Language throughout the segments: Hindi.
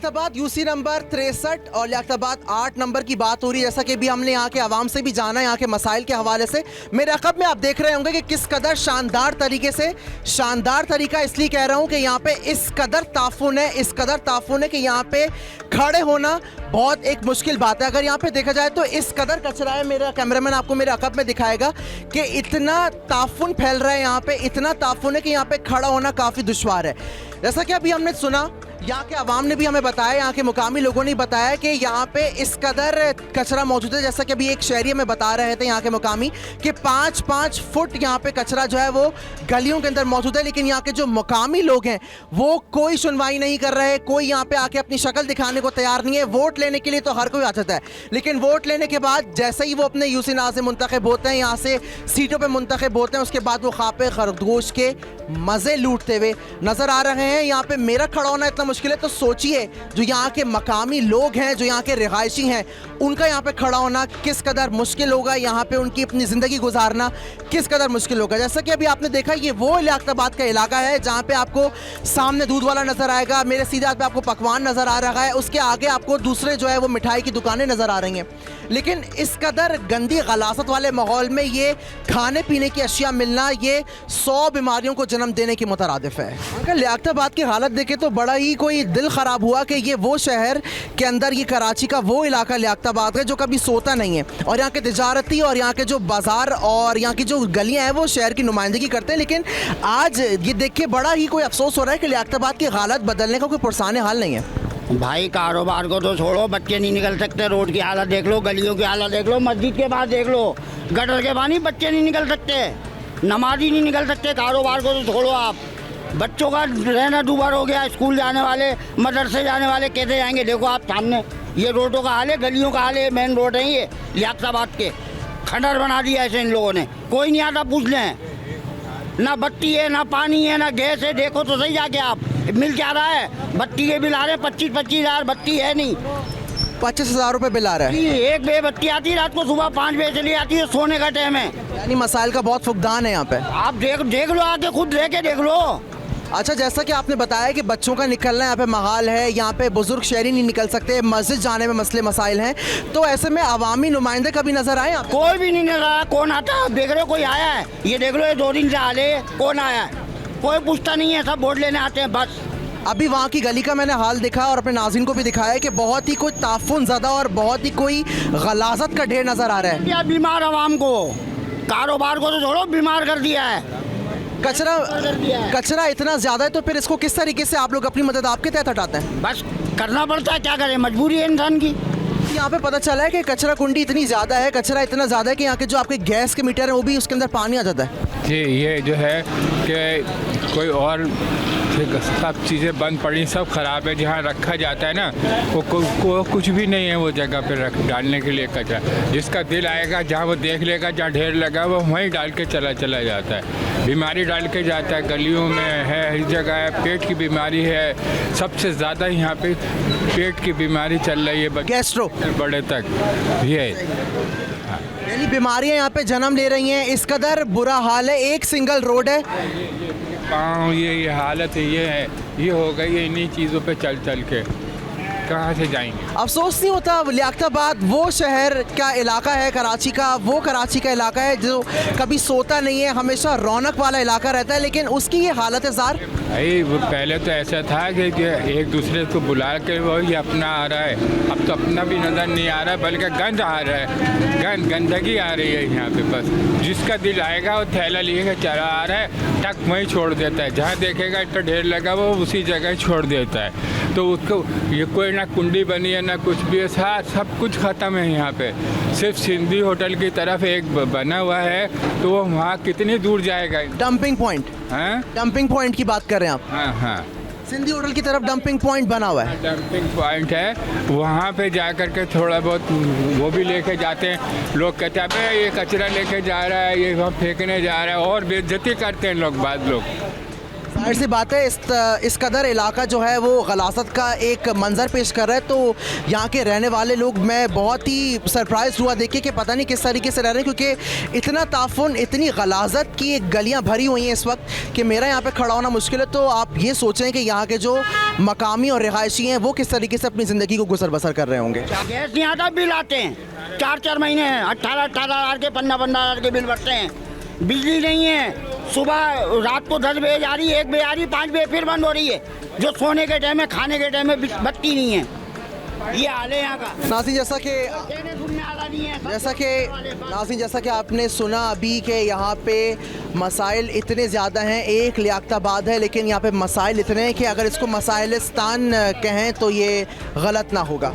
लियाकताबाद यूसी नंबर 63 और लियाकताबाद 8 नंबर की बात हो रही है। जैसा कि भी हमने यहाँ के आवाम से भी जाना है, यहाँ के मसाइल के हवाले से। मेरे अक़ब में आप देख रहे होंगे कि किस कदर शानदार तरीके से, शानदार तरीका इसलिए कह रहा हूँ कि यहाँ पे इस कदर ताफुन है, इस कदर ताफुन है कि यहाँ पे खड़े होना बहुत एक मुश्किल बात है। अगर यहाँ पे देखा जाए तो इस कदर कचरा है, मेरा कैमरामैन आपको मेरे अक़ब में दिखाएगा कि इतना ताफुन फैल रहा है यहाँ पे, इतना ताफुन है कि यहाँ पे खड़ा होना काफ़ी दुश्वार है। जैसा कि अभी हमने सुना, यहाँ के अवाम ने भी हमें बताया, यहाँ के मुकामी लोगों ने बताया कि यहाँ पे इस कदर कचरा मौजूद है। जैसा कि अभी एक शहरी हमें बता रहे थे यहाँ के मुकामी कि 5-5 फुट यहाँ पे कचरा जो है वो गलियों के अंदर मौजूद है। लेकिन यहाँ के जो मुकामी लोग हैं वो कोई सुनवाई नहीं कर रहे, कोई यहाँ पे आके अपनी शक्ल दिखाने को तैयार नहीं है। वोट लेने के लिए तो हर कोई आ जाता है, लेकिन वोट लेने के बाद जैसे ही वो अपने यूसी नाज से मुंतखब होते हैं, यहाँ से सीटों पर मुंतखब होते हैं, उसके बाद वो खापे खरगोश के मज़े लूटते हुए नज़र आ रहे हैं। यहाँ पे मेरा खड़ा होना इतना मुश्किल है, तो सोचिए जो यहाँ के मकामी लोग हैं, जो यहाँ के रिहायशी हैं, उनका यहाँ पे खड़ा होना किस कदर मुश्किल होगा, यहाँ पे उनकी अपनी ज़िंदगी गुजारना किस कदर मुश्किल होगा। जैसा कि अभी आपने देखा, ये वो लियाकताबाद का इलाका है जहाँ पे आपको सामने दूध वाला नज़र आएगा, मेरे सीधे हाथ पे आपको पकवान नज़र आ रहा है, उसके आगे आपको दूसरे जो है वो मिठाई की दुकानें नज़र आ रही हैं। लेकिन इस कदर गंदी गलासत वाले माहौल में ये खाने पीने की अशिया मिलना, ये 100 बीमारियों को जन्म देने की मुतरादिफ है। अगर लियाकताबाद की हालत देखें तो बड़ा ही कोई दिल ख़राब हुआ कि ये वो शहर के अंदर, ये कराची का वो इलाका लियाकताबाद है जो कभी सोता नहीं है, और यहाँ के तिजारती और यहाँ के जो बाज़ार और यहाँ की जो गलियाँ हैं वो शहर की नुमाइंदगी करते हैं। लेकिन आज ये देख के बड़ा ही कोई अफसोस हो रहा है कि लियाकताबाद की हालत बदलने का कोई पुरसाने हाल नहीं है। भाई कारोबार को तो छोड़ो, बच्चे नहीं निकल सकते, रोड की हालत देख लो, गलियों की हालत देख लो, मस्जिद के पास देख लो, गटर के पानी, बच्चे नहीं निकल सकते, नमाजी नहीं निकल सकते। कारोबार को तो छोड़ो, आप बच्चों का रहना दूभर हो गया। स्कूल जाने वाले, मदरसे जाने वाले कैसे जाएंगे? देखो आप सामने ये रोडों का हाल है, गलियों का हाल है। मेन रोड है ये लियाकताबाद के, खंडर बना दिया ऐसे इन लोगों ने। कोई नहीं आता पूछने, ना बत्ती है, ना पानी है, ना गैस है। देखो तो सही जाके आप, मिल क्या रहा है? बत्ती के बिल आ रहे हैं 25-25 हज़ार, बत्ती है नहीं, 25,000 रुपये बिल आ रहा है। एक बे बत्ती आती है रात को, सुबह 5 बजे चली आती है, सोने का टाइम है। यानी मसाइल का बहुत फुकदान है यहाँ पे। आप देख लो, आके खुद रह के देख लो। अच्छा, जैसा कि आपने बताया कि बच्चों का निकलना यहाँ पे महाल है, यहाँ पे बुजुर्ग शहरी नहीं निकल सकते, मस्जिद जाने में मसले मसाइल हैं, तो ऐसे में अवामी नुमाइंदे कभी नजर आए यहाँ पे? कोई भी नहीं नजर आया। कौन आता है? देख रहे हो कोई आया है? ये देख लो, ये 2 दिन से हाल है, कौन आया है? कोई पूछता नहीं है, सब वोट लेने आते हैं बस। अभी वहाँ की गली का मैंने हाल दिखा और अपने नाज़रीन को भी दिखाया कि बहुत ही कोई ताफुन ज़्यादा और बहुत ही कोई गलाजत का ढेर नज़र आ रहा है। क्या बीमार आवाम को, कारोबार को तो छोड़ो, बीमार कर दिया है। कचरा इतना ज़्यादा है, तो फिर इसको किस तरीके से आप लोग अपनी मदद आपके तहत हटाते हैं? बस करना पड़ता है, क्या करें, मजबूरी है इंसान की। यहाँ पे पता चला है कि कचरा कुंडी इतनी ज़्यादा है, कचरा इतना ज़्यादा है कि यहाँ के जो आपके गैस के मीटर हैं वो भी उसके अंदर पानी आ जाता है। जी, ये जो है कि कोई और सब चीज़ें बंद पड़ी, सब ख़राब है। जहाँ रखा जाता है ना वो कुछ भी नहीं है वो जगह पे डालने के लिए कचरा। जिसका दिल आएगा, जहाँ वो देख लेगा जहाँ ढेर लगा वो वहीं डाल के चला जाता है। बीमारी डाल के जाता है, गलियों में है, हर जगह है। पेट की बीमारी है, सबसे ज़्यादा यहाँ पे पेट की बीमारी चल रही है, गैस्ट्रो बड़े तक ये। यानी बीमारियाँ यहाँ पे जन्म ले रही हैं, इस कदर बुरा हाल है। एक सिंगल रोड है, गाँव ये हालत है, ये हो गई है इन्हीं चीज़ों पे चल के, कहाँ से जाएंगे? अफसोस नहीं होता? लियाकताबाद वो शहर का इलाका है, कराची का वो कराची का इलाका है जो कभी सोता नहीं है, हमेशा रौनक वाला इलाका रहता है, लेकिन उसकी ये हालत है ज़ार। भाई वो पहले तो ऐसा था कि एक दूसरे को बुला के वो ये अपना आ रहा है, अब तो अपना भी नज़र नहीं आ रहा है, बल्कि गंद आ रहा है, गंदगी आ रही है यहाँ पे। बस जिसका दिल आएगा वो थैला लिए चला आ रहा है, टक वहीं छोड़ देता है, जहाँ देखेगा इतना ढेर लगा वो उसी जगह छोड़ देता है। तो उसको ये कोई ना कुंडी बनी है ना कुछ भी है, सब कुछ ख़त्म है यहाँ पे। सिर्फ सिंधी होटल की तरफ एक बना हुआ है, तो वो वहाँ कितनी दूर जाएगा? डंपिंग पॉइंट, हाँ, डंपिंग पॉइंट की बात कर रहे हैं आप? हाँ हाँ, सिंधी होटल की तरफ डंपिंग पॉइंट बना हुआ है। डंपिंग पॉइंट है, वहाँ पे जा कर के थोड़ा बहुत वो भी लेके जाते हैं लोग, कहते हैं अबे ये कचरा लेके जा रहा है, ये वहाँ फेंकने जा रहा है, और बेइज्जती करते हैं लोग, बाद लोग। जाहिर सी बात है इस कदर इलाका जो है वो गलासत का एक मंजर पेश कर रहा है, तो यहाँ के रहने वाले लोग, मैं बहुत ही सरप्राइज हुआ देख के कि पता नहीं किस तरीके से रह रहे हैं, क्योंकि इतना ताफुन, इतनी गलाजत की गलियाँ भरी हुई हैं इस वक्त कि मेरा यहाँ पे खड़ा होना मुश्किल है। तो आप ये सोचें कि यहाँ के जो मकामी और रिहायशी हैं वो किस तरीके से अपनी ज़िंदगी को गुजर बसर कर रहे होंगे। गैस नहीं आता, बिल आते हैं 4-4 महीने 18-18 हज़ार के 15-15 हज़ार के बिल बढ़ते हैं। बिजली नहीं है, सुबह रात को 10 बजे आ रही है, 1 बजे आ रही है, 5 बजे फिर बंद हो रही है। जो सोने के टाइम में, खाने के टाइम में बत्ती नहीं है। ये हाल है यहाँ का। नाज़रीन, जैसा कि आपने सुना अभी कि यहाँ पे मसाइल इतने ज़्यादा हैं। एक लियाकताबाद है लेकिन यहाँ पे मसाइल इतने हैं कि अगर इसको मसाइलिस्तान कहें तो ये गलत ना होगा।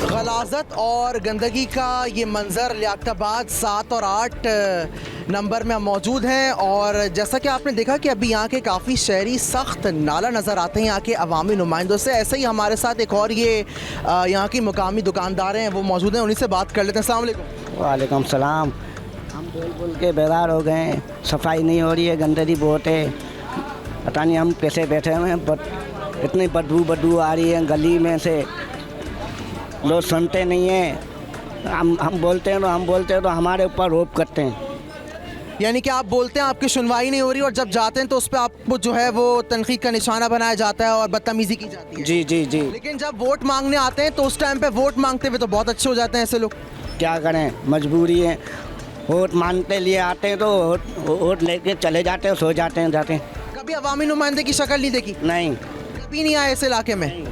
गलाज़त और गंदगी का ये मंज़र लियाकताबाद 7 और 8 नंबर में मौजूद हैं। और जैसा कि आपने देखा कि अभी यहाँ के काफ़ी शहरी सख्त नाला नज़र आते हैं यहाँ के अवामी नुमाइंदों से। ऐसे ही हमारे साथ एक और ये यहाँ की मुकामी दुकानदार हैं, वो मौजूद हैं, उन्हीं से बात कर लेते हैं। अस्सलाम वालेकुम। वालेकुम सलाम। हम बोल के बेदार हो गए हैं, सफाई नहीं हो रही है, गंदगी बहुत है। पता नहीं हम कैसे बैठे हुए हैं, बट इतनी बदबू आ रही है गली में से, लोग सुनते नहीं हैं। हम बोलते हैं तो हमारे ऊपर रोप करते हैं। यानी कि आप बोलते हैं, आपकी सुनवाई नहीं हो रही, और जब जाते हैं तो उस पर आपको जो है वो तनकीद का निशाना बनाया जाता है और बदतमीज़ी की जाती है। जी जी जी। लेकिन जब वोट मांगने आते हैं तो उस टाइम पे वोट मांगते हुए तो बहुत अच्छे हो जाते हैं ऐसे लोग। क्या करें, मजबूरी है। वोट मांगते लिए आते हैं तो वोट लेके चले जाते हैं, सो जाते हैं। कभी अवामी नुमाइंदे की शक्ल नहीं देखी? नहीं, कभी नहीं आए इस इलाके में?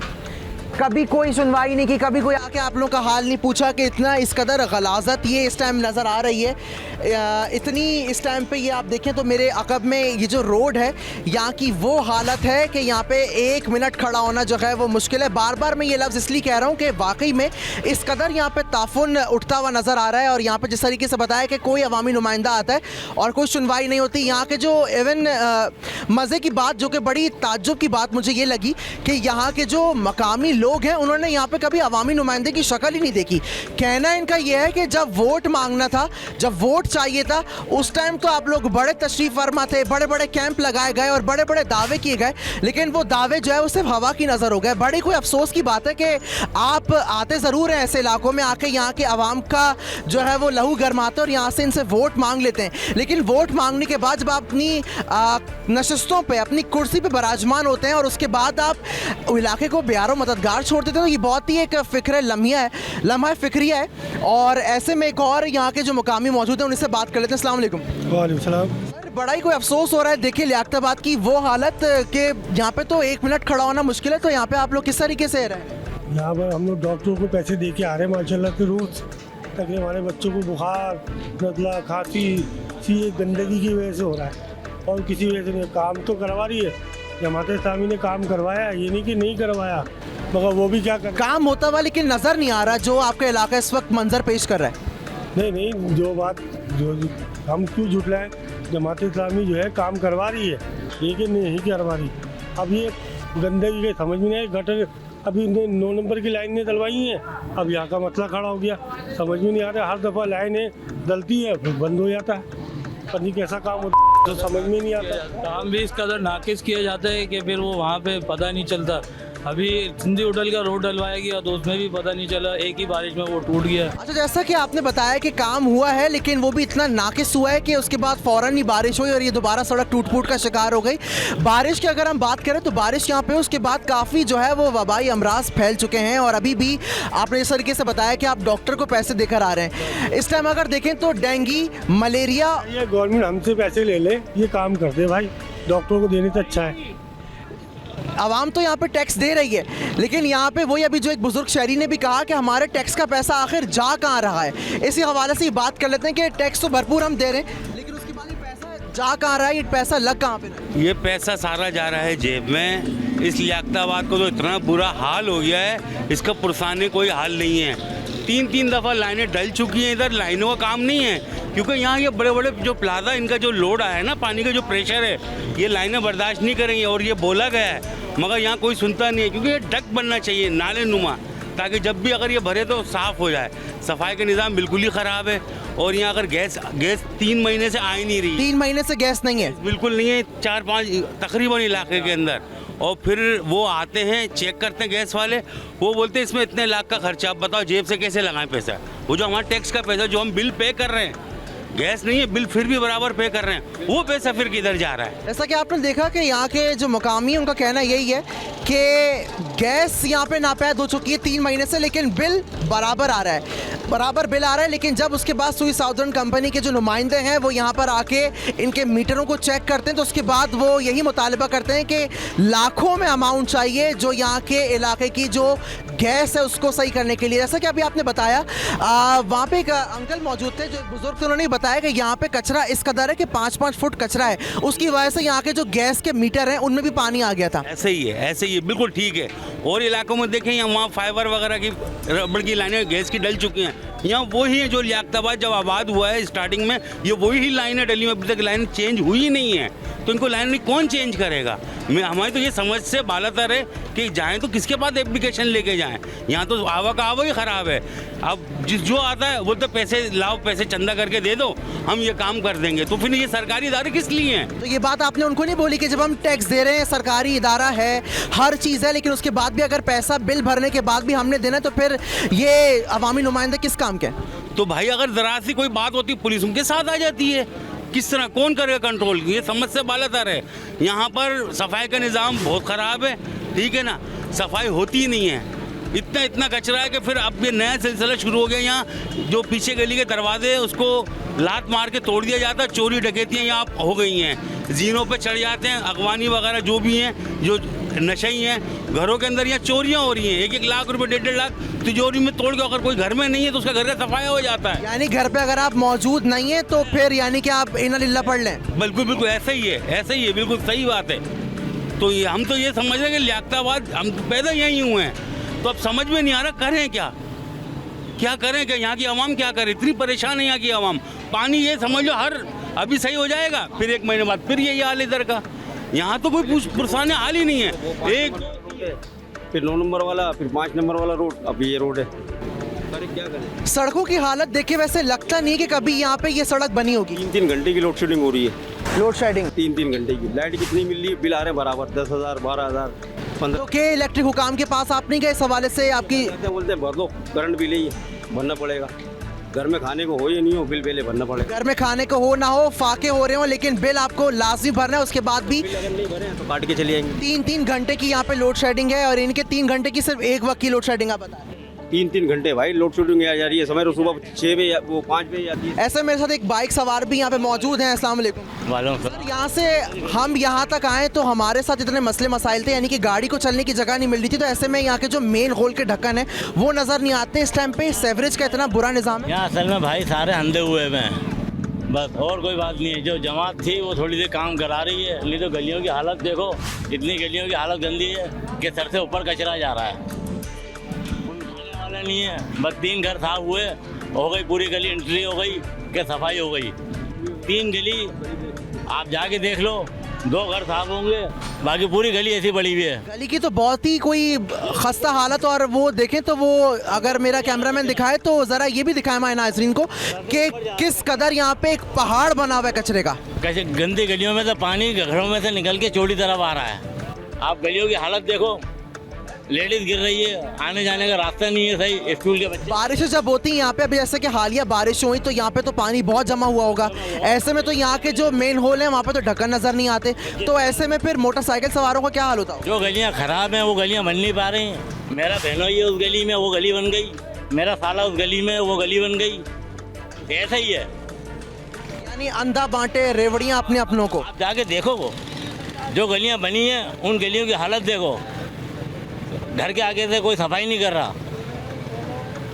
कभी कोई सुनवाई नहीं की? कभी कोई आके आप लोगों का हाल नहीं पूछा कि इतना इस कदर गलाजत ये इस टाइम नज़र आ रही है, इतनी इस टाइम पे ये आप देखें तो मेरे अकब में ये जो रोड है यहाँ की वो हालत है कि यहाँ पे 1 मिनट खड़ा होना जो है वो मुश्किल है। बार बार मैं ये लफ्ज़ इसलिए कह रहा हूँ कि वाकई में इस कदर यहाँ पे ताफुन उठता हुआ नज़र आ रहा है। और यहाँ पे जिस तरीके से बताया कि कोई अवामी नुमाइंदा आता है और कोई सुनवाई नहीं होती। यहाँ के जो इवन मज़े की बात, जो कि बड़ी ताज्जुब की बात मुझे ये लगी कि यहाँ के जो मकामी लोग हैं उन्होंने यहाँ पे कभी अवामी नुमाइंदे की शक्ल ही नहीं देखी। कहना इनका यह है कि जब वोट मांगना था, जब वोट चाहिए था, उस टाइम तो आप लोग बड़े तशरीफ फरमा थे, बड़े बड़े कैंप लगाए गए और बड़े बड़े दावे किए गए, लेकिन वो दावे जो है वो सिर्फ हवा की नज़र हो गए। बड़ी कोई अफसोस की बात है कि आप आते ज़रूर हैं ऐसे इलाकों में, आके यहाँ के अवाम का जो है वो लहू गरमाते और यहाँ से इनसे वोट मांग लेते हैं, लेकिन वोट मांगने के बाद जब आप अपनी नशस्तों पर, अपनी कुर्सी पर बराजमान होते हैं और उसके बाद आप इलाके को बेयारो मददगार छोड़ देते हैं, तो ये बहुत ही एक फ़िक्र लम्हा फ़िक्रिया है। और ऐसे में एक और यहाँ के जो मुकामी मौजूद हैं उनसे बात कर लेते हैं। अस्सलाम वालेकुम। वालेकुम सलाम। सर, बड़ा ही कोई अफसोस हो रहा है देखिए लियाकताबाद की वो हालत कि यहाँ पे तो 1 मिनट खड़ा होना मुश्किल है, तो यहाँ पे आप लोग किस तरीके से रह रहे हैं? यहाँ पर हम लोग डॉक्टरों को पैसे दे के आ रहे हैं माशाल्लाह के रोज़, ताकि हमारे बच्चों को बुखार, नज़ला, खांसी ये गंदगी की वजह से हो रहा है और किसी वजह से नहीं। काम तो करवा रही है, जमात इस्लामी ने काम करवाया, ये नहीं कि नहीं करवाया, मगर वो भी क्या कर काम होता हुआ लेकिन नज़र नहीं आ रहा जो आपका इलाका इस वक्त मंजर पेश कर रहा है। नहीं, जो बात जो हम क्यों झुटलाएं, जमात इस्लामी जो है काम करवा रही है, लेकिन नहीं करवा रही। अब ये गंदगी के समझ में नहीं आई, गटर अभी 9 नंबर की लाइन ने डलवाई है, अब यहाँ का मसला खड़ा हो गया, समझ में नहीं आ रहा। हर दफ़ा लाइनें डलती है फिर बंद हो जाता है, पता नहीं कैसा काम होता है, तो समझ में नहीं आता। काम भी इस कदर नाकिस किए जाते हैं कि फिर वो वहाँ पे पता नहीं चलता। अभी सिंधी होटल का रोड डलवाया गया तो उसमें भी पता नहीं चला, एक ही बारिश में वो टूट गया। अच्छा, जैसा कि आपने बताया कि काम हुआ है लेकिन वो भी इतना नाकिस हुआ है कि उसके बाद फ़ौरन ही बारिश हुई और ये दोबारा सड़क टूट फूट का शिकार हो गई। बारिश की अगर हम बात करें तो बारिश यहाँ पे उसके बाद काफ़ी जो है वो वबाई अमराज फैल चुके हैं और अभी भी आपने इस तरीके से बताया कि आप डॉक्टर को पैसे देकर आ रहे हैं। इस टाइम अगर देखें तो डेंगू, मलेरिया, ये गवर्नमेंट हमसे पैसे ले ले, ये काम कर दे भाई, डॉक्टरों को देने से अच्छा है। आवाम तो यहाँ पे टैक्स दे रही है, लेकिन यहाँ पे वही अभी जो एक बुजुर्ग शहरी ने भी कहा कि हमारे टैक्स का पैसा आखिर जा कहाँ रहा है। इसी हवाले से ये बात कर लेते हैं कि टैक्स तो भरपूर हम दे रहे हैं, लेकिन उसके बाद ये पैसा जा कहाँ रहा है, ये पैसा लग कहाँ पे रहा है? ये पैसा सारा जा रहा है जेब में। इस लियाकताबाद को तो इतना बुरा हाल हो गया है, इसका पुरसाने कोई हाल नहीं है। 3 दफ़ा लाइनें डल चुकी हैं, इधर लाइनों का काम नहीं है, क्योंकि यहाँ ये बड़े बड़े जो प्लाजा इनका जो लोड आया है ना, पानी का जो प्रेशर है, ये लाइनें बर्दाश्त नहीं करेंगी। और ये बोला गया है मगर यहाँ कोई सुनता नहीं है, क्योंकि ये डक बनना चाहिए नाले नुमा, ताकि जब भी अगर ये भरे तो साफ़ हो जाए। सफाई का निज़ाम बिल्कुल ही ख़राब है। और यहाँ अगर गैस 3 महीने से आ ही नहीं रही, 3 महीने से गैस नहीं है, बिल्कुल नहीं है 4-5 तकरीबन इलाके के अंदर। और फिर वो आते हैं चेक करते हैं गैस वाले, वो बोलते हैं इसमें इतने लाख का खर्चा, आप बताओ जेब से कैसे लगाएं पैसा। वो जो हमारा टैक्स का पैसा जो हम बिल पे कर रहे हैं, गैस नहीं है बिल फिर भी बराबर पे कर रहे हैं, वो पैसा फिर किधर जा रहा है। जैसा कि आपने देखा कि यहाँ के जो मुकामी हैं, उनका कहना यही है कि गैस यहाँ पे नापैद हो चुकी है 3 महीने से, लेकिन बिल बराबर आ रहा है, बराबर बिल आ रहा है। लेकिन जब उसके बाद सुई साउदर्न कंपनी के जो नुमाइंदे हैं वो यहाँ पर आके इनके मीटरों को चेक करते हैं, तो उसके बाद वो यही मुतालबा करते हैं कि लाखों में अमाउंट चाहिए जो यहाँ के इलाके की जो गैस है उसको सही करने के लिए। जैसा कि अभी आपने बताया, वहाँ पे एक अंकल मौजूद थे जो बुजुर्ग थे, उन्होंने बताया कि यहाँ पे कचरा इस कदर है कि 5-5 फुट कचरा है, उसकी वजह से यहाँ के जो गैस के मीटर हैं उनमें भी पानी आ गया था। ऐसे ही है, ऐसे ही है, बिल्कुल ठीक है। और इलाकों में देखें यहाँ वहाँ फाइबर वगैरह की रबड़ की लाइनें गैस की डल चुकी हैं। यहाँ वही है जो लियाकताबाद जब आबाद हुआ है स्टार्टिंग में, ये वही ही लाइनें डली में, अभी तक लाइन चेंज हुई ही नहीं है। तो इनको लाइन कौन चेंज करेगा? हमारी तो ये समझ से बालातर है कि जाएं तो किसके पास एप्लीकेशन लेके जाएं। यहाँ तो आवा का आवा ही ख़राब है। अब जो आता है वो तो पैसे लाओ, पैसे चंदा करके दे दो, हम ये काम कर देंगे। तो फिर ये सरकारी इदारे किस लिए हैं? तो ये बात आपने उनको नहीं बोली कि जब हम टैक्स दे रहे हैं, सरकारी इदारा है, हर चीज़ है, लेकिन उसके बाद भी अगर पैसा बिल भरने के बाद भी हमने देना, तो फिर ये अवामी नुमाइंदे किस काम के? तो भाई अगर ज़रा सी कोई बात होती पुलिस उनके साथ आ जाती है, किस तरह कौन करेगा कंट्रोल? ये समझ से बालातर है। यहाँ पर सफाई का निज़ाम बहुत ख़राब है, ठीक है ना, सफाई होती ही नहीं है। इतना कचरा है कि फिर अब ये नया सिलसिला शुरू हो गया। यहाँ जो पीछे गली के दरवाजे हैं उसको लात मार के तोड़ दिया जाता है, चोरी डकैतियाँ यहाँ हो गई हैं, जीनों पे चढ़ जाते हैं, अगवानी वगैरह जो भी हैं, जो नशई हैं, घरों के अंदर यहाँ चोरियाँ हो रही हैं। 1-1 लाख रुपए 1.5 लाख तिजोरी में तोड़ के अगर कोई घर में नहीं है तो उसका घर का सफाया हो जाता है। यानी घर पे अगर आप मौजूद नहीं है तो फिर यानी कि आप इन्ना लिल्ला पढ़ लें। बिल्कुल ऐसा ही है, ऐसा ही है, बिल्कुल सही बात है। तो ये हम तो ये समझ रहे हैं कि लियाकताबाद हम पैदा यहीं हुए हैं, तो अब समझ में नहीं आ रहा करें क्या करें, क्या यहाँ की आवाम क्या करे? इतनी परेशान है यहाँ की आवाम। पानी ये समझ लो हर अभी सही हो जाएगा, फिर 1 महीने बाद फिर यही हाल इधर का। यहाँ तो कोई पुरसाने हाल ही नहीं है। एक फिर 9 नंबर वाला, फिर 5 नंबर वाला रोड, अभी ये रोड है। क्या करें? सड़कों की हालत देखे वैसे लगता नहीं कि कभी यहाँ पे ये सड़क बनी होगी। 3-3 घंटे की लोड शेडिंग हो रही है। लोड शेडिंग 3-3 घंटे की। लाइट कितनी मिल रही है? बिल आ रहे हैं बराबर 10,000, 12,000, 15। तो के इलेक्ट्रिक हुकाम के पास आप नहीं गए इस हवाले से? आपकी बोलते हैं भर दो, करंट बिल ही भरना पड़ेगा। घर में खाने को हो या नहीं हो, बिल पहले भरना पड़ेगा। घर में खाने को हो ना हो, फाके हो रहे हो, लेकिन बिल आपको लाजमी भरना है। उसके बाद भी बिल अगर नहीं भरे तो काट के चले जाएंगे। 3-3 घंटे की यहाँ पे लोड शेडिंग है, और इनके 3 घंटे की सिर्फ एक वक्त की लोड शेडिंग आप बता रहे हैं। 3-3 घंटे भाई लोड शेडिंग आ जा रही है। समय तो सुबह 6 बजे, वो 5 बजे आती है। ऐसे मेरे साथ एक बाइक सवार भी यहाँ पे मौजूद हैं। अस्सलाम वालेकुम। वालेकुम सर, यहाँ से हम यहाँ तक आए तो हमारे साथ इतने मसले मसाइल थे, यानी कि गाड़ी को चलने की जगह नहीं मिल रही थी। तो ऐसे में यहाँ के जो मेन होल के ढक्कन है वो नज़र नहीं आते। इस टाइम पे सेवरेज का इतना बुरा निज़ाम है। यहाँ असल में भाई सारे अंधे हुए हुए हैं, बस और कोई बात नहीं है। जो जमात थी वो थोड़ी देर काम करा रही है, नहीं तो गलियों की हालत देखो, इतनी गलियों की हालत गंदी है कि सर से ऊपर कचरा जा रहा है। नहीं है, बस 3 घर साफ हुए, हो गई पूरी गली एंट्री हो गई कि सफाई हो गई। 3 गली आप जाके देख लो, 2 घर साफ होंगे, बाकी पूरी गली ऐसी पड़ी हुई है। गली की तो बहुत ही कोई खस्ता हालत। और वो देखें तो वो अगर मेरा कैमरामैन दिखाए तो ज़रा ये भी दिखाए हमारे नाज़रीन को कि किस कदर यहाँ पे एक पहाड़ बना हुआ है कचरे का। कैसे गंदी गलियों में से पानी घरों में से निकल के चौड़ी तरफ आ रहा है। आप गलियों की हालत देखो, लेडीज गिर रही है, आने जाने का रास्ता नहीं है सही, स्कूल के बच्चे। बारिशें जब होती हैं यहाँ पे, अभी जैसे कि हालिया बारिश हुई तो यहाँ पे तो पानी बहुत जमा हुआ होगा। ऐसे में तो यहाँ के जो मेन होल हैं वहाँ पे तो ढक्कन नज़र नहीं आते। तो ऐसे में फिर मोटरसाइकिल सवारों का क्या हाल होता है? जो गलियाँ ख़राब हैं वो गलियाँ बन नहीं पा रही हैं। मेरा बहनोई है उस गली में, वो गली बन गई। मेरा साला उस गली में, वो गली बन गई। ऐसा ही है, यानी अंधा बांटे रेवड़ियाँ अपने अपनों को। आप जाके देखो, वो जो गलियाँ बनी हैं उन गलियों की हालत देखो। घर के आगे से कोई सफाई नहीं कर रहा,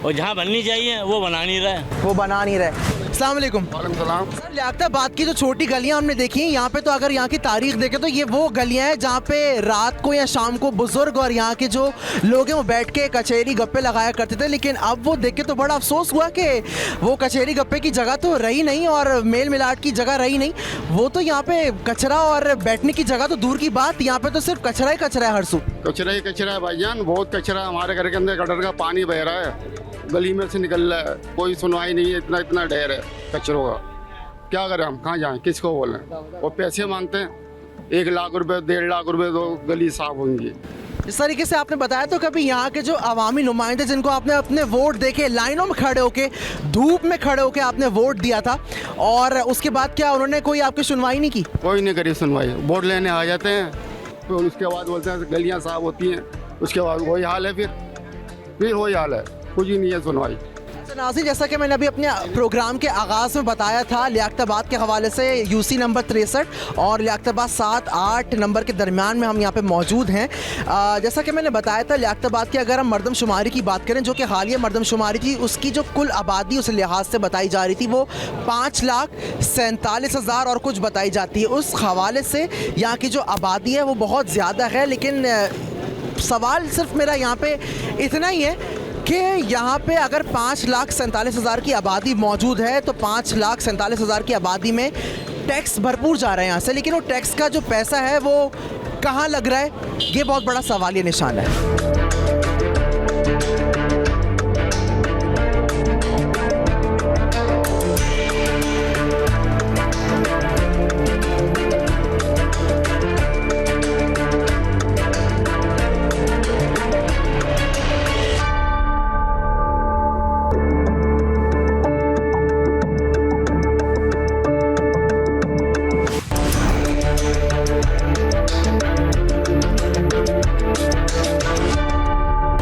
और जहाँ बननी चाहिए वो बना नहीं रहे। अस्सलाम वालेकुम। सलाम। सर लियाकताबाद की जो छोटी गलियां हमने देखी हैं, यहाँ पे तो अगर यहाँ की तारीख देखें तो ये वो गलियां हैं जहाँ पे रात को या शाम को बुजुर्ग और यहाँ के जो लोग हैं वो बैठ के कचहरी गप्पे लगाया करते थे। लेकिन अब वो देख के तो बड़ा अफसोस हुआ कि वो कचहरी गप्पे की जगह तो रही नहीं और मेल मिलाट की जगह रही नहीं। वो तो यहाँ पे कचरा और बैठने की जगह तो दूर की बात, यहाँ पे तो सिर्फ कचरा ही कचरा है हर सू। कचरा ही कचरा है भाईजान, बहुत कचरा है। हमारे घर के अंदर गटर का पानी बह रहा है, गली में से निकल रहा है, कोई सुनवाई नहीं है। इतना ढेर है कचरों का, क्या करें हम, कहाँ जाएं, किसको बोलें। और पैसे मांगते हैं 1 लाख रुपए 1.5 लाख रुपए तो गली साफ होंगी। इस तरीके से आपने बताया तो कभी यहाँ के जो अवामी नुमाइंदे जिनको आपने अपने वोट देके लाइनों में खड़े होके धूप में खड़े होके आपने वोट दिया था और उसके बाद क्या उन्होंने कोई आपकी सुनवाई नहीं की? कोई नहीं करी सुनवाई। वोट लेने आ जाते हैं तो उसके बाद बोलते हैं गलियाँ साफ होती हैं, उसके बाद वही हाल है, फिर वही हाल है, कुछ ही नहीं है सुनवाई। नाज़रीन, जैसा कि मैंने अभी अपने प्रोग्राम के आगाज़ में बताया था, लियाकताबाद के हवाले से यूसी नंबर 63 और लियाकताबाद 7-8 नंबर के दरमियान में हम यहाँ पे मौजूद हैं। जैसा कि मैंने बताया था, लियाकताबाद की अगर हम मरदमशुमारी की बात करें, जो कि हालिया मरदमशुमारी थी, उसकी जो कुल आबादी उस लिहाज से बताई जा रही थी वो 5,47,000 और कुछ बताई जाती है। उस हवाले से यहाँ की जो आबादी है वो बहुत ज़्यादा है। लेकिन सवाल सिर्फ मेरा यहाँ पे इतना ही है कि यहाँ पे अगर 5,47,000 की आबादी मौजूद है तो 5,47,000 की आबादी में टैक्स भरपूर जा रहा है यहाँ से, लेकिन वो टैक्स का जो पैसा है वो कहाँ लग रहा है, ये बहुत बड़ा सवालिया निशान है।